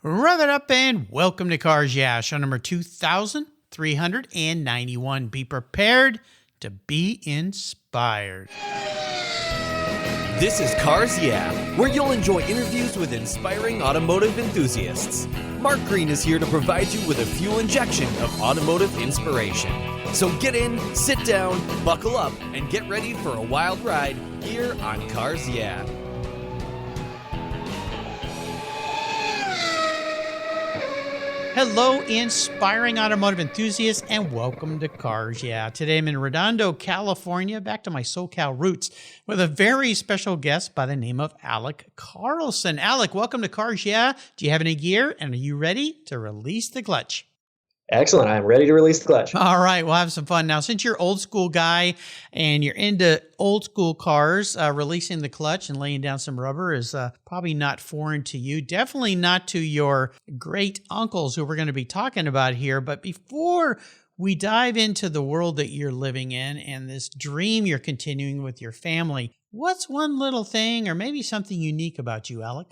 Rev it up and welcome to Cars Yeah, show number 2391. Be prepared to be inspired. This is Cars Yeah, where you'll enjoy interviews with inspiring automotive enthusiasts. Mark Green is here to provide you with a fuel injection of automotive inspiration. So get in, sit down, buckle up, and get ready for a wild ride here on Cars Yeah. Hello, inspiring automotive enthusiasts, and welcome to Cars Yeah. Today I'm in Redondo, California, back to my SoCal roots, with a very special guest by the name of Alec Carlson. Alec, welcome to Cars Yeah. Do you have any gear, and are you ready to release the clutch? Excellent. I'm ready to release the clutch. All right, we'll have some fun. Now, since you're an old school guy and you're into old school cars, releasing the clutch and laying down some rubber is probably not foreign to you. Definitely not to your great uncles who we're going to be talking about here. But before we dive into the world that you're living in and this dream you're continuing with your family, what's one little thing or maybe something unique about you, Alec?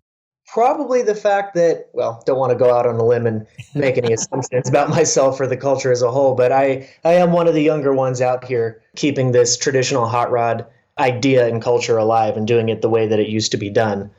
Probably the fact that, don't want to go out on a limb and make any assumptions about myself or the culture as a whole, but I am one of the younger ones out here keeping this traditional hot rod idea and culture alive and doing it the way that it used to be done.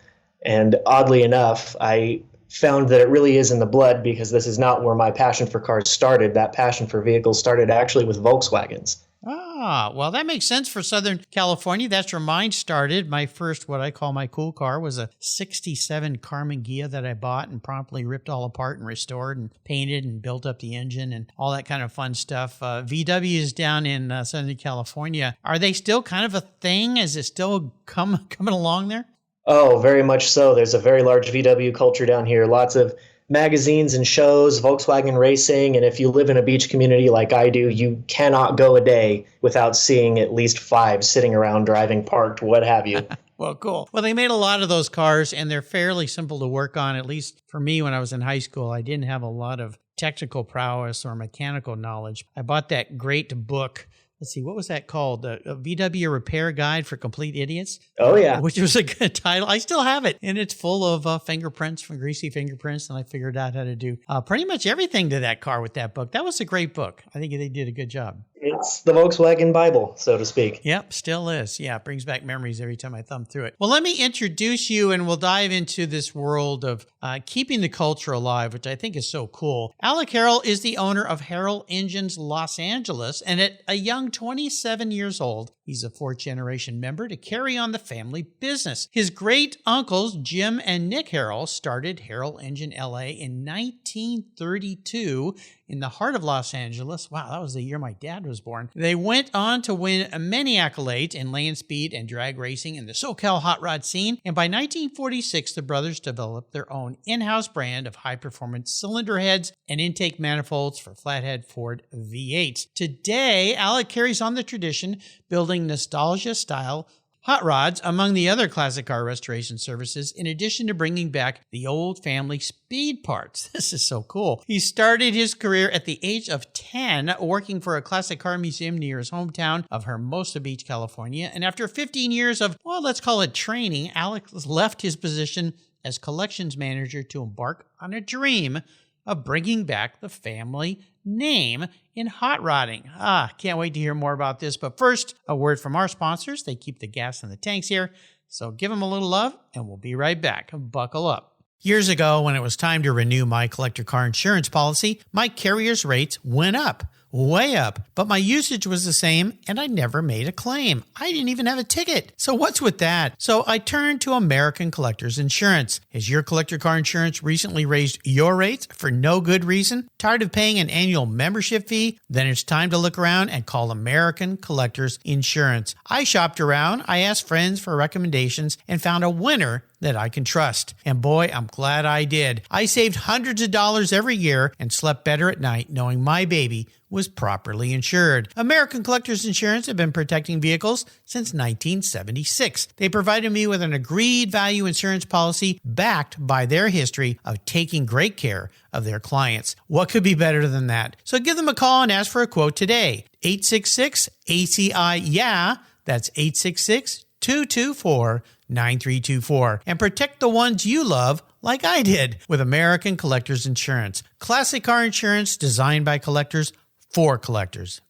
And oddly enough, I found that it really is in the blood because this is not where my passion for cars started. That passion for vehicles started actually with Volkswagens. Ah, well, that makes sense for Southern California. That's where mine started. My first, what I call my cool car, was a 67 Carmen Ghia that I bought and promptly ripped all apart and restored and painted and built up the engine and all that kind of fun stuff. VWs down in Southern California, are they still kind of a thing? Is it still coming along there? Oh, very much so. There's a very large VW culture down here. Lots of magazines and shows, Volkswagen racing, and if you live in a beach community like I do, you cannot go a day without seeing at least 5 sitting around, driving, parked, what have you. Well, cool. Well, they made a lot of those cars, and they're fairly simple to work on. At least for me, when I was in high school, I didn't have a lot of technical prowess or mechanical knowledge. I bought that great book. Let's see, what was that called? A VW Repair Guide for Complete Idiots. Oh, yeah. Which was a good title. I still have it. And it's full of fingerprints, from greasy fingerprints. And I figured out how to do pretty much everything to that car with that book. That was a great book. I think they did a good job. It's the Volkswagen Bible, so to speak. Yep, still is. Yeah, it brings back memories every time I thumb through it. Well, let me introduce you, and we'll dive into this world of keeping the culture alive, which I think is so cool. Alec Harrell is the owner of Harrell Engines Los Angeles, and at a young 27 years old, he's a fourth-generation member to carry on the family business. His great-uncles, Jim and Nick Harrell, started Harrell Engine LA in 1932 in the heart of Los Angeles. Wow, that was the year my dad was born. They went on to win many accolades in land speed and drag racing in the SoCal hot rod scene, and by 1946, the brothers developed their own in-house brand of high-performance cylinder heads and intake manifolds for flathead Ford V8s. Today, Alec carries on the tradition, building nostalgia-style hot rods among the other classic car restoration services, in addition to bringing back the old family speed parts. This is so cool. He started his career at the age of 10, working for a classic car museum near his hometown of Hermosa Beach, California. And after 15 years of, let's call it training, Alex left his position as collections manager to embark on a dream of bringing back the family name in hot rodding. Can't wait to hear more about this. But first, a word from our sponsors. They keep the gas in the tanks here. So give them a little love, and we'll be right back. Buckle up. Years ago, when it was time to renew my collector car insurance policy, my carrier's rates went up. Way up, but my usage was the same and I never made a claim. I didn't even have a ticket. So what's with that? So I turned to American Collectors Insurance. Has your collector car insurance recently raised your rates for no good reason? Tired of paying an annual membership fee? Then it's time to look around and call American Collectors Insurance. I shopped around, I asked friends for recommendations, and found a winner that I can trust. And boy, I'm glad I did. I saved hundreds of dollars every year and slept better at night knowing my baby was properly insured. American Collectors Insurance have been protecting vehicles since 1976. They provided me with an agreed value insurance policy backed by their history of taking great care of their clients. What could be better than that? So give them a call and ask for a quote today. 866-ACI-YEAH. That's 866-224 9324 and protect the ones you love like I did with American Collectors Insurance. Classic car insurance designed by collectors for collectors.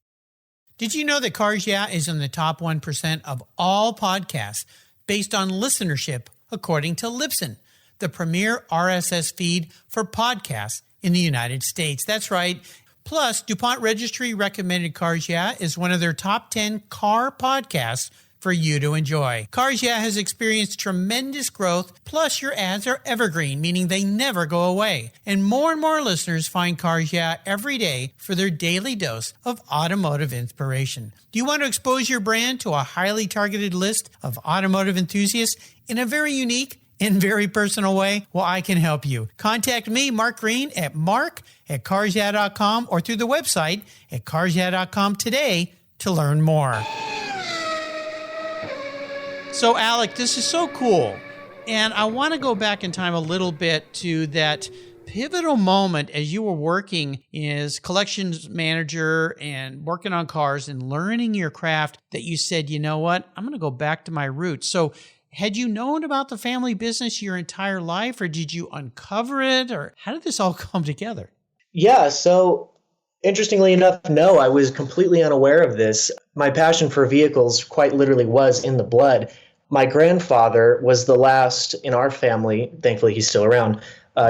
Did you know that Cars Yeah is in the top 1% of all podcasts based on listenership according to Libsyn, the premier RSS feed for podcasts in the United States? That's right. Plus, DuPont Registry recommended Cars Yeah is one of their top 10 car podcasts for you to enjoy. Cars Yeah has experienced tremendous growth, plus your ads are evergreen, meaning they never go away. And more listeners find Cars Yeah every day for their daily dose of automotive inspiration. Do you want to expose your brand to a highly targeted list of automotive enthusiasts in a very unique and very personal way? Well, I can help you. Contact me, Mark Green, at mark@carsyeah.com or through the website at carsyeah.com today to learn more. So, Alec, this is so cool. And I want to go back in time a little bit to that pivotal moment as you were working as collections manager and working on cars and learning your craft that you said, you know what, I'm going to go back to my roots. So had you known about the family business your entire life, or did you uncover it, or how did this all come together? Yeah, so interestingly enough, no, I was completely unaware of this. My passion for vehicles quite literally was in the blood. My grandfather was the last in our family, thankfully he's still around,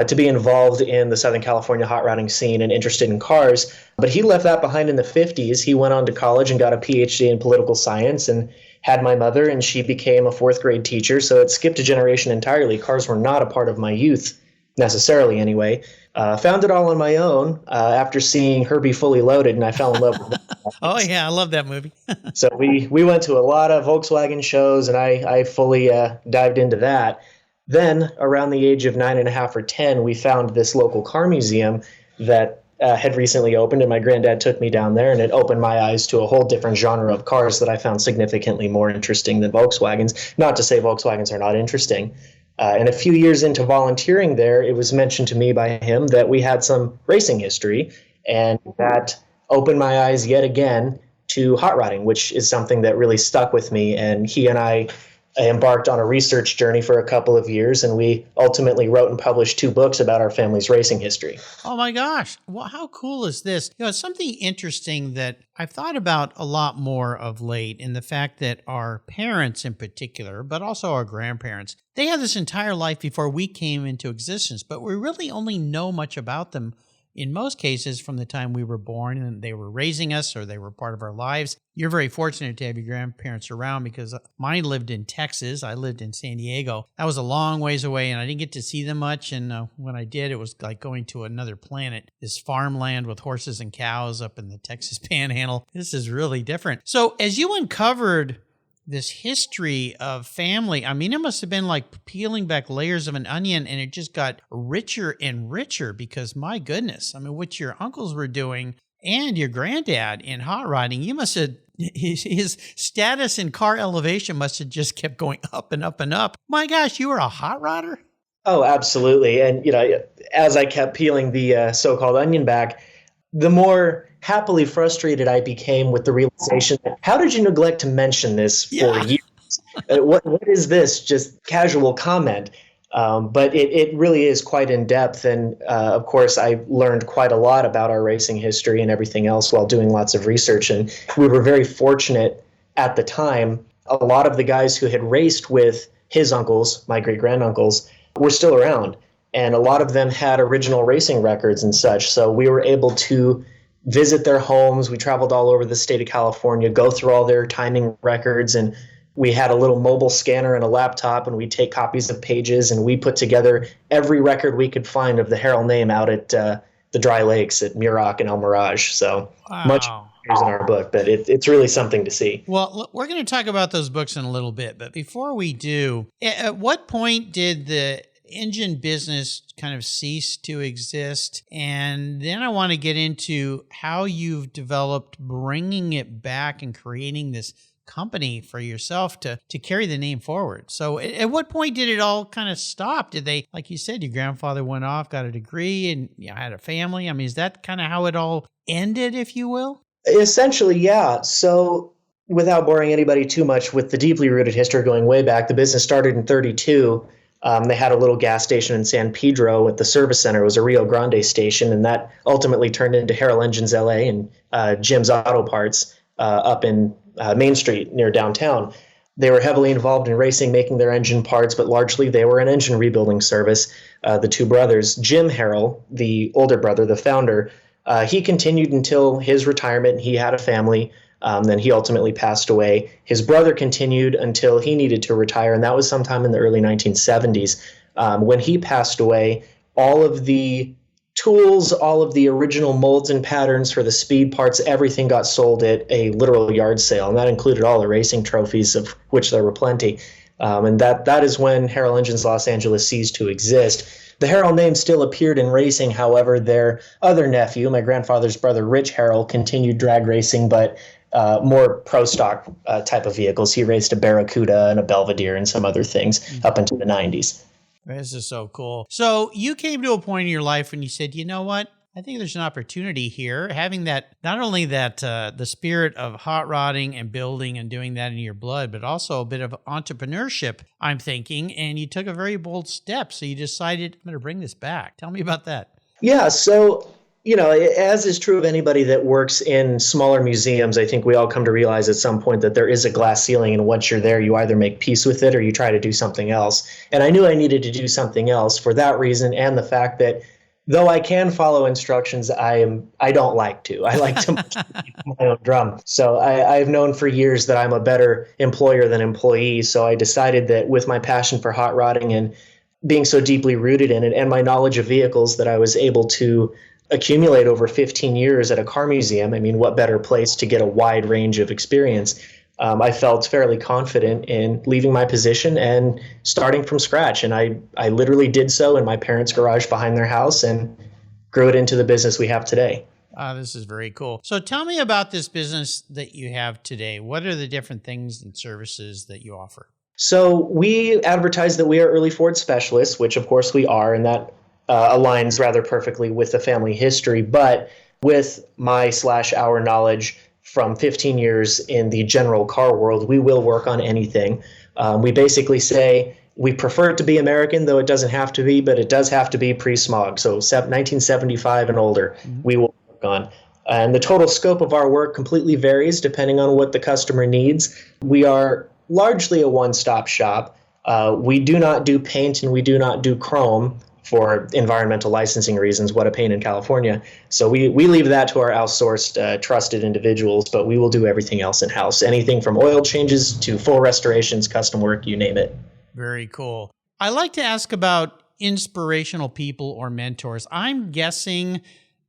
to be involved in the Southern California hot rodding scene and interested in cars. But he left that behind in the 50s. He went on to college and got a PhD in political science and had my mother, and she became a fourth grade teacher. So it skipped a generation entirely. Cars were not a part of my youth, necessarily anyway. Found it all on my own after seeing Herbie Fully Loaded, and I fell in love with it. Oh, yeah, I love that movie. So we went to a lot of Volkswagen shows, and I fully dived into that. Then, around the age of 9.5 or 10, we found this local car museum that had recently opened, and my granddad took me down there, and it opened my eyes to a whole different genre of cars that I found significantly more interesting than Volkswagens. Not to say Volkswagens are not interesting. And a few years into volunteering there, it was mentioned to me by him that we had some racing history, and that opened my eyes yet again to hot rodding, which is something that really stuck with me. And he and I embarked on a research journey for a couple of years, and we ultimately wrote and published 2 books about our family's racing history. Oh my gosh. Well, how cool is this? You know, it's something interesting that I've thought about a lot more of late, in the fact that our parents in particular, but also our grandparents, they had this entire life before we came into existence, but we really only know much about them in most cases from the time we were born and they were raising us or they were part of our lives. You're very fortunate to have your grandparents around, because mine lived in Texas. I lived in San Diego. That was a long ways away, and I didn't get to see them much. And when I did, it was like going to another planet, this farmland with horses and cows up in the Texas Panhandle. This is really different. So as you uncovered this history of family, I mean, it must have been like peeling back layers of an onion, and it just got richer and richer, because my goodness, I mean, what your uncles were doing and your granddad in hot rodding, you must have, his status in car elevation must have just kept going up and up and up. My gosh, you were a hot rodder? Oh, absolutely. And, you know, as I kept peeling the so-called onion back, the more happily frustrated I became with the realization that, how did you neglect to mention this for years? What is this? Just casual comment. But it really is quite in depth. And of course, I learned quite a lot about our racing history and everything else while doing lots of research. And we were very fortunate at the time. A lot of the guys who had raced with his uncles, my great-granduncles, were still around. And a lot of them had original racing records and such. So we were able to visit their homes. We traveled all over the state of California, go through all their timing records, and we had a little mobile scanner and a laptop, and we'd take copies of pages, and we put together every record we could find of the Harrell name out at the Dry Lakes at Muroc and El Mirage. So much in our book, but it's really something to see. Well, we're going to talk about those books in a little bit, but before we do, at what point did the engine business kind of cease to exist? And then I want to get into how you've developed bringing it back and creating this company for yourself to carry the name forward. So at what point did it all kind of stop? Did they, like you said, your grandfather went off, got a degree, and had a family? I mean, is that kind of how it all ended, if you will? Essentially, yeah. So without boring anybody too much with the deeply rooted history going way back, the business started in 32. They had a little gas station in San Pedro at the service center. It was a Rio Grande station, and that ultimately turned into Harrell Engines LA and Jim's Auto Parts up in Main Street near downtown. They were heavily involved in racing, making their engine parts, but largely they were an engine rebuilding service. The two brothers, Jim Harrell, the older brother, the founder, he continued until his retirement. He had a family. Then he ultimately passed away. His brother continued until he needed to retire, and that was sometime in the early 1970s. When he passed away, all of the tools, all of the original molds and patterns for the speed parts, everything got sold at a literal yard sale, and that included all the racing trophies, of which there were plenty. And that is when Harrell Engines Los Angeles ceased to exist. The Harrell name still appeared in racing. However, their other nephew, my grandfather's brother, Rich Harrell, continued drag racing, but more pro stock type of vehicles. He raced a Barracuda and a Belvedere and some other things up into the 90s. This is so cool. So you came to a point in your life when you said, you know what? I think there's an opportunity here. Having that, not only that the spirit of hot rodding and building and doing that in your blood, but also a bit of entrepreneurship, I'm thinking. And you took a very bold step. So you decided, I'm going to bring this back. Tell me about that. Yeah. So, as is true of anybody that works in smaller museums, I think we all come to realize at some point that there is a glass ceiling, and once you're there, you either make peace with it or you try to do something else. And I knew I needed to do something else for that reason, and the fact that though I can follow instructions, I don't like to. I like to keep my own drum. So I've known for years that I'm a better employer than employee. So I decided that with my passion for hot rodding and being so deeply rooted in it, and my knowledge of vehicles that I was able to accumulate over 15 years at a car museum. I mean, what better place to get a wide range of experience? I felt fairly confident in leaving my position and starting from scratch. And I literally did so in my parents' garage behind their house and grew it into the business we have today. This is very cool. So tell me about this business that you have today. What are the different things and services that you offer? So we advertise that we are early Ford specialists, which of course we are, and that aligns rather perfectly with the family history. But with our knowledge from 15 years in the general car world, we will work on anything. We basically say we prefer it to be American, though it doesn't have to be, but it does have to be pre-smog. So 1975 and older, we will work on. And the total scope of our work completely varies depending on what the customer needs. We are largely a one-stop shop. We do not do paint and we do not do chrome for environmental licensing reasons. What a pain in California. So we leave that to our outsourced, trusted individuals, but we will do everything else in-house. Anything from oil changes to full restorations, custom work, you name it. Very cool. I like to ask about inspirational people or mentors. I'm guessing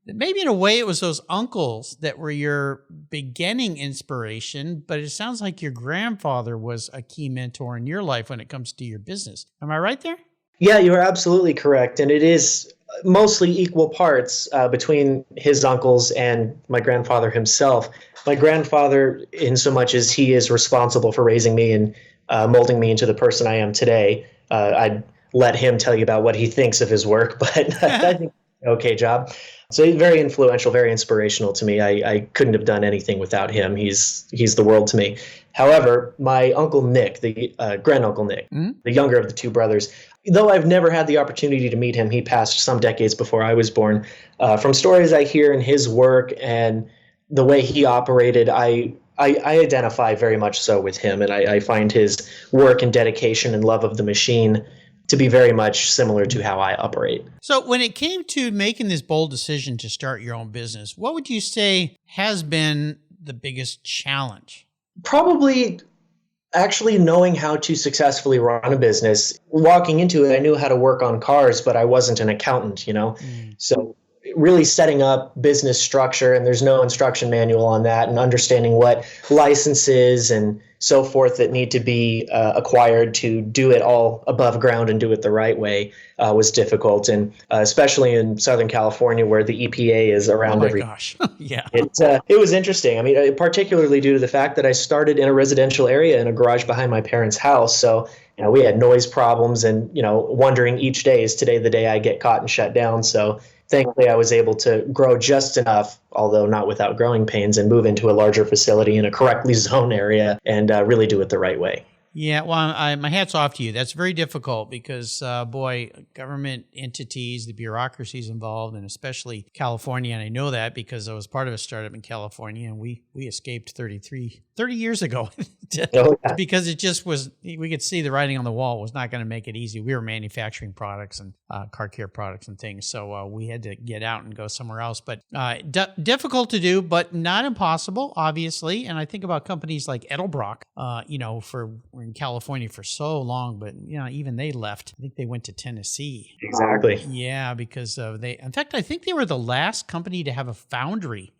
that maybe in a way it was those uncles that were your beginning inspiration, but it sounds like your grandfather was a key mentor in your life when it comes to your business. Am I right there? Yeah, you are absolutely correct. And it is mostly equal parts between his uncles and my grandfather himself. My grandfather, in so much as he is responsible for raising me and molding me into the person I am today, I'd let him tell you about what he thinks of his work, but I think okay job. So he's very influential, very inspirational to me. I couldn't have done anything without him. He's the world to me. However, my uncle Nick, the granduncle Nick, the younger of the two brothers, though I've never had the opportunity to meet him, he passed some decades before I was born. From stories I hear in his work and the way he operated, I identify very much so with him, and I find his work and dedication and love of the machine to be very much similar to how I operate. So when it came to making this bold decision to start your own business, what would you say has been the biggest challenge? Probably actually knowing how to successfully run a business. Walking into it, I knew how to work on cars, but I wasn't an accountant, So really setting up business structure, and there's no instruction manual on that, and understanding what licenses and so forth that need to be acquired to do it all above ground and do it the right way was difficult. And especially in Southern California, where the EPA is around every. Oh my gosh. Yeah. It was interesting. I mean, particularly due to the fact that I started in a residential area in a garage behind my parents' house. So we had noise problems and, wondering each day, is today the day I get caught and shut down? So thankfully I was able to grow just enough, although not without growing pains, and move into a larger facility in a correctly zoned area and really do it the right way. Yeah, well, my hat's off to you. That's very difficult because, government entities, the bureaucracies involved, and especially California, and I know that because I was part of a startup in California, and we escaped 30 years ago because it just was, we could see the writing on the wall was not going to make it easy. We were manufacturing products and car care products and things, so we had to get out and go somewhere else. But difficult to do, but not impossible, obviously. And I think about companies like Edelbrock, were in California for so long, but even they left. I think they went to Tennessee. Exactly. Yeah, because in fact, I think they were the last company to have a foundry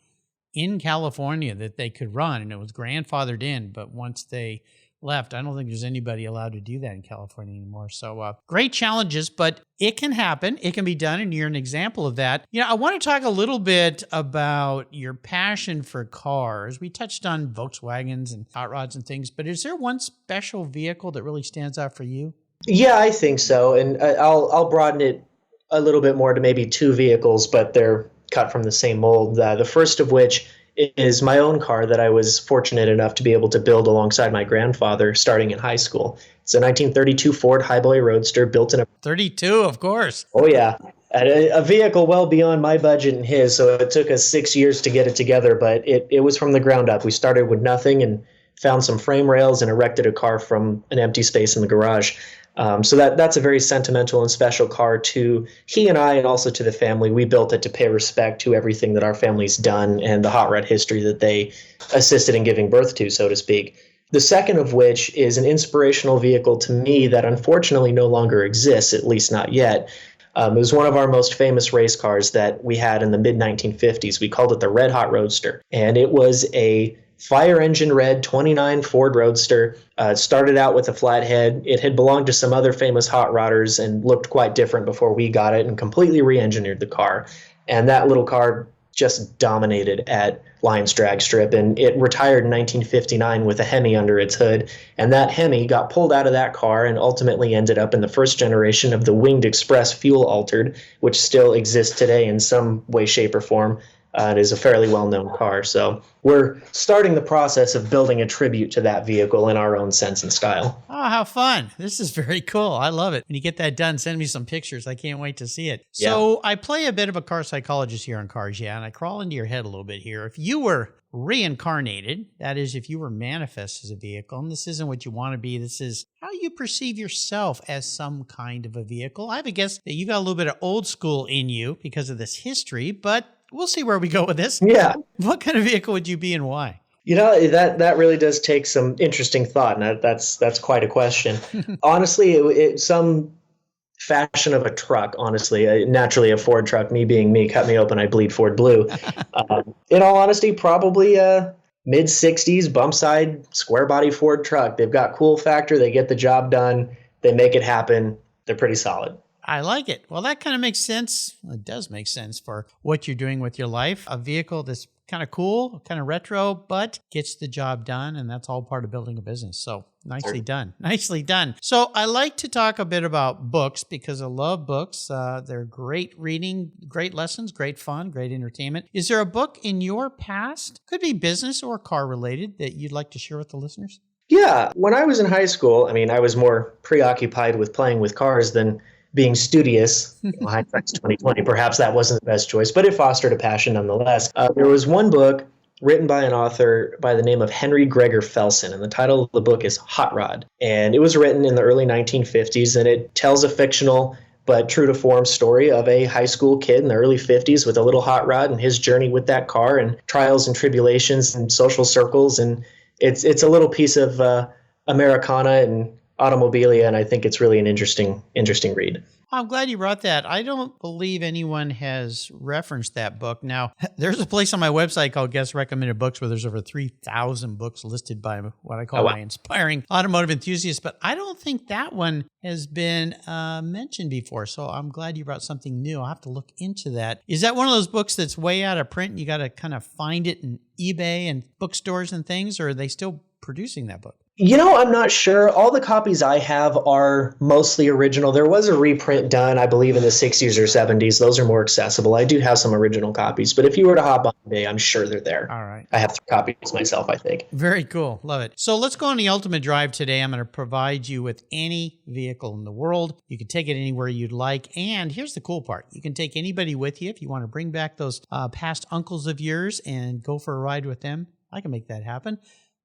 in California that they could run, and it was grandfathered in. But once they left, I don't think there's anybody allowed to do that in California anymore. So great challenges, but it can happen. It can be done, and you're an example of that. I want to talk a little bit about your passion for cars. We touched on Volkswagens and hot rods and things, but is there one special vehicle that really stands out for you? Yeah, I think so, and I'll broaden it a little bit more to maybe two vehicles, but they're cut from the same mold. The first of which is my own car that I was fortunate enough to be able to build alongside my grandfather starting in high school. It's a 1932 Ford Highboy Roadster built in a... 32, of course. Oh, yeah. A vehicle well beyond my budget and his, so it took us 6 years to get it together, but it was from the ground up. We started with nothing and found some frame rails and erected a car from an empty space in the garage. So that's a very sentimental and special car to he and I, and also to the family. We built it to pay respect to everything that our family's done and the hot rod history that they assisted in giving birth to, so to speak. The second of which is an inspirational vehicle to me that unfortunately no longer exists, at least not yet. It was one of our most famous race cars that we had in the mid-1950s. We called it the Red Hot Roadster, and it was a fire engine red 29 Ford Roadster. It started out with a flathead. It had belonged to some other famous hot rodders and looked quite different before we got it, and completely re-engineered the car. And that little car just dominated at Lions Drag Strip, and it retired in 1959 with a Hemi under its hood. And that Hemi got pulled out of that car and ultimately ended up in the first generation of the Winged Express fuel altered, which still exists today in some way, shape, or form. It is a fairly well-known car. So we're starting the process of building a tribute to that vehicle in our own sense and style. Oh, how fun. This is very cool. I love it. When you get that done, send me some pictures. I can't wait to see it. Yeah. So I play a bit of a car psychologist here on Cars, yeah, and I crawl into your head a little bit here. If you were reincarnated, that is, if you were manifest as a vehicle, and this isn't what you want to be, this is how you perceive yourself as some kind of a vehicle. I have a guess that you got a little bit of old school in you because of this history, but we'll see where we go with this. Yeah. What kind of vehicle would you be and why? That really does take some interesting thought, and that's quite a question. Honestly, it some fashion of a truck, honestly. Naturally, a Ford truck, me being me, cut me open, I bleed Ford blue. In all honesty, probably a mid-60s bump side square body Ford truck. They've got cool factor. They get the job done. They make it happen. They're pretty solid. I like it. Well, that kind of makes sense. It does make sense for what you're doing with your life. A vehicle that's kind of cool, kind of retro, but gets the job done. And that's all part of building a business. So nicely done. Nicely done. So I like to talk a bit about books because I love books. They're great reading, great lessons, great fun, great entertainment. Is there a book in your past, could be business or car related, that you'd like to share with the listeners? Yeah. When I was in high school, I was more preoccupied with playing with cars than being studious. Hindsight's 2020. Perhaps that wasn't the best choice, but it fostered a passion nonetheless. There was one book written by an author by the name of Henry Gregor Felsen, and the title of the book is Hot Rod. And it was written in the early 1950s, and it tells a fictional but true to form story of a high school kid in the early 50s with a little hot rod and his journey with that car and trials and tribulations and social circles. And it's a little piece of Americana and automobilia, and I think it's really an interesting read. I'm glad you brought that. I don't believe anyone has referenced that book. Now, there's a place on my website called Guest Recommended Books where there's over 3,000 books listed by what I call my inspiring automotive enthusiasts, but I don't think that one has been mentioned before. So I'm glad you brought something new. I'll have to look into that. Is that one of those books that's way out of print and you got to kind of find it in eBay and bookstores and things, or are they still producing that book? I'm not sure. All the copies I have are mostly original. There was a reprint done, I believe, in the 60s or 70s. Those are more accessible. I do have some original copies, but if you were to hop on today, I'm sure they're there. All right. I have 3 copies myself, I think. Very cool. Love it. So let's go on the ultimate drive today. I'm going to provide you with any vehicle in the world. You can take it anywhere you'd like. And here's the cool part. You can take anybody with you if you want to bring back those past uncles of yours and go for a ride with them. I can make that happen.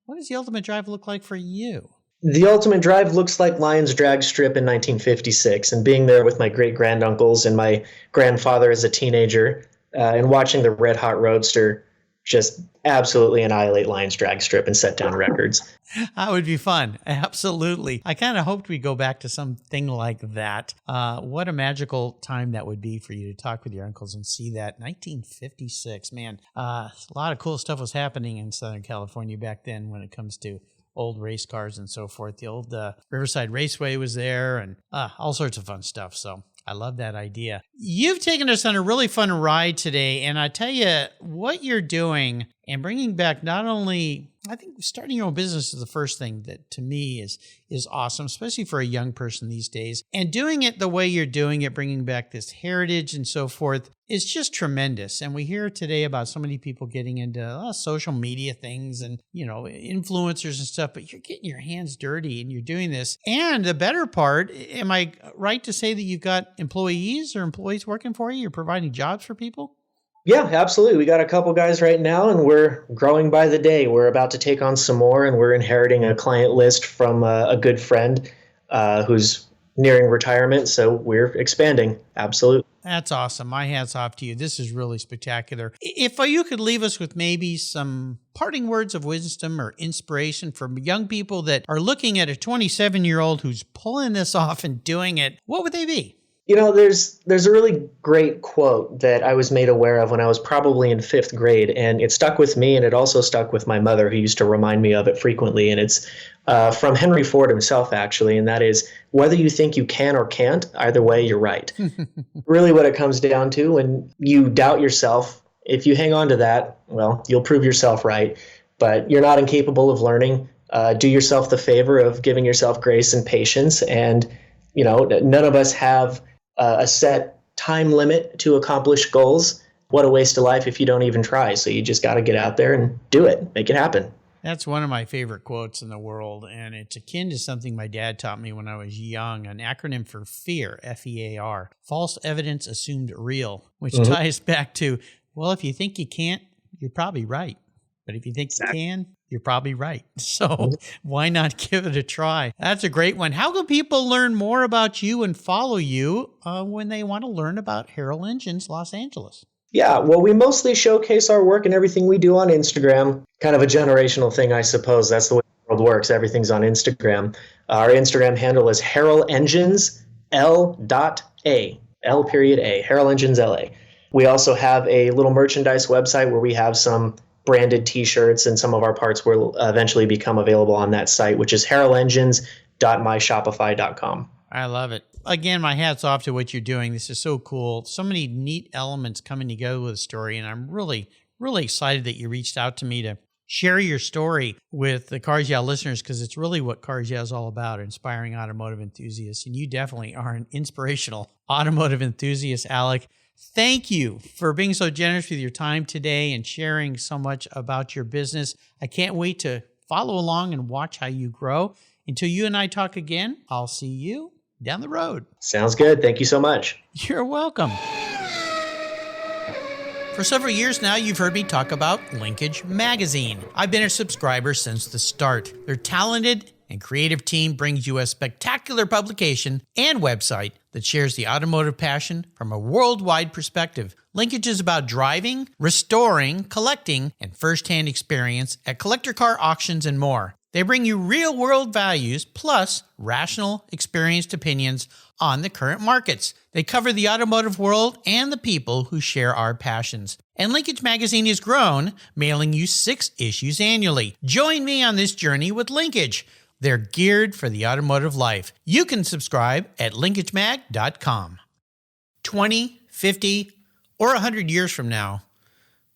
What does the ultimate drive look like for you? The ultimate drive looks like Lion's Drag Strip in 1956, and being there with my great-granduncles and my grandfather as a teenager, and watching the Red Hot Roadster just absolutely annihilate Lion's Drag Strip and set down records. That would be fun. Absolutely. I kind of hoped we'd go back to something like that. What a magical time that would be for you to talk with your uncles and see that. 1956, man. A lot of cool stuff was happening in Southern California back then when it comes to old race cars and so forth. The old Riverside Raceway was there and all sorts of fun stuff. So I love that idea. You've taken us on a really fun ride today, and I tell you what you're doing and bringing back not only, I think starting your own business is the first thing that to me is awesome, especially for a young person these days. And doing it the way you're doing it, bringing back this heritage and so forth, is just tremendous. And we hear today about so many people getting into social media things and, influencers and stuff, but you're getting your hands dirty and you're doing this. And the better part, am I right to say that you've got employees working for you? You're providing jobs for people? Yeah, absolutely. We got a couple guys right now, and we're growing by the day. We're about to take on some more, and we're inheriting a client list from a good friend who's nearing retirement. So we're expanding. Absolutely. That's awesome. My hat's off to you. This is really spectacular. If you could leave us with maybe some parting words of wisdom or inspiration for young people that are looking at a 27-year-old who's pulling this off and doing it, what would they be? There's a really great quote that I was made aware of when I was probably in 5th grade, and it stuck with me, and it also stuck with my mother, who used to remind me of it frequently. And it's from Henry Ford himself, actually, and that is, whether you think you can or can't, either way, you're right. Really what it comes down to, when you doubt yourself, if you hang on to that, well, you'll prove yourself right, but you're not incapable of learning. Do yourself the favor of giving yourself grace and patience, and none of us have a set time limit to accomplish goals. What a waste of life if you don't even try. So you just got to get out there and do it, make it happen. That's one of my favorite quotes in the world, and it's akin to something my dad taught me when I was young, an acronym for FEAR, F-E-A-R, false evidence assumed real, which ties back to, well, if you think you can't, you're probably right. But if you think you can, you're probably right. So why not give it a try? That's a great one. How can people learn more about you and follow you when they want to learn about Harrell Engines Los Angeles? Yeah, well, we mostly showcase our work and everything we do on Instagram. Kind of a generational thing, I suppose. That's the way the world works. Everything's on Instagram. Our Instagram handle is Harrell Engines L.A. L.A. Harrell Engines LA. We also have a little merchandise website where we have some branded T-shirts, and some of our parts will eventually become available on that site, which is harrellengines.myshopify.com. I love it. Again, my hat's off to what you're doing. This is so cool. So many neat elements coming together with the story, and I'm really, really excited that you reached out to me to share your story with the Cars Yeah listeners, because it's really what Cars Yeah is all about, inspiring automotive enthusiasts. And you definitely are an inspirational automotive enthusiast, Alec. Thank you for being so generous with your time today and sharing so much about your business. I can't wait to follow along and watch how you grow. Until you and I talk again, I'll see you down the road. Sounds good. Thank you so much. You're welcome. For several years now, you've heard me talk about Linkage Magazine. I've been a subscriber since the start. Their talented and creative team brings you a spectacular publication and website that shares the automotive passion from a worldwide perspective. Linkage is about driving, restoring, collecting, and first-hand experience at collector car auctions and more. They bring you real-world values plus rational, experienced opinions on the current markets. They cover the automotive world and the people who share our passions. And Linkage Magazine has grown, mailing you 6 issues annually. Join me on this journey with Linkage. They're geared for the automotive life. You can subscribe at linkagemag.com. 20, 50, or 100 years from now,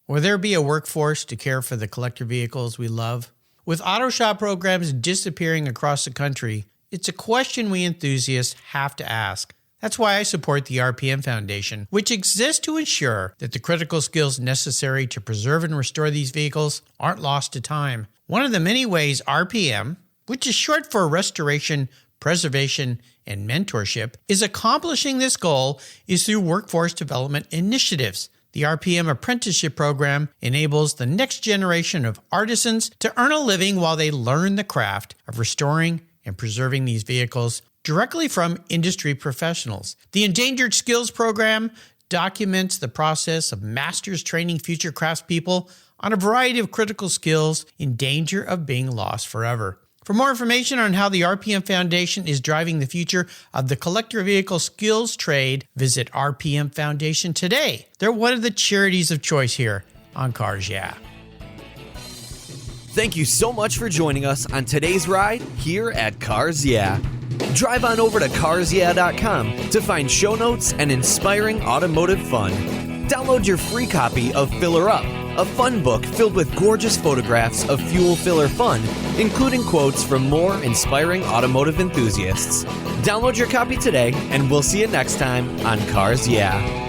will there be a workforce to care for the collector vehicles we love? With auto shop programs disappearing across the country, it's a question we enthusiasts have to ask. That's why I support the RPM Foundation, which exists to ensure that the critical skills necessary to preserve and restore these vehicles aren't lost to time. One of the many ways RPM, which is short for Restoration, Preservation, and Mentorship, is accomplishing this goal is through workforce development initiatives. The RPM Apprenticeship Program enables the next generation of artisans to earn a living while they learn the craft of restoring and preserving these vehicles directly from industry professionals. The Endangered Skills Program documents the process of masters training future craftspeople on a variety of critical skills in danger of being lost forever. For more information on how the RPM Foundation is driving the future of the collector vehicle skills trade, visit RPM Foundation today. They're one of the charities of choice here on Cars Yeah! Thank you so much for joining us on today's ride here at Cars Yeah! Drive on over to carsyeah.com to find show notes and inspiring automotive fun. Download your free copy of Filler Up, a fun book filled with gorgeous photographs of fuel filler fun, including quotes from more inspiring automotive enthusiasts. Download your copy today, and we'll see you next time on Cars Yeah!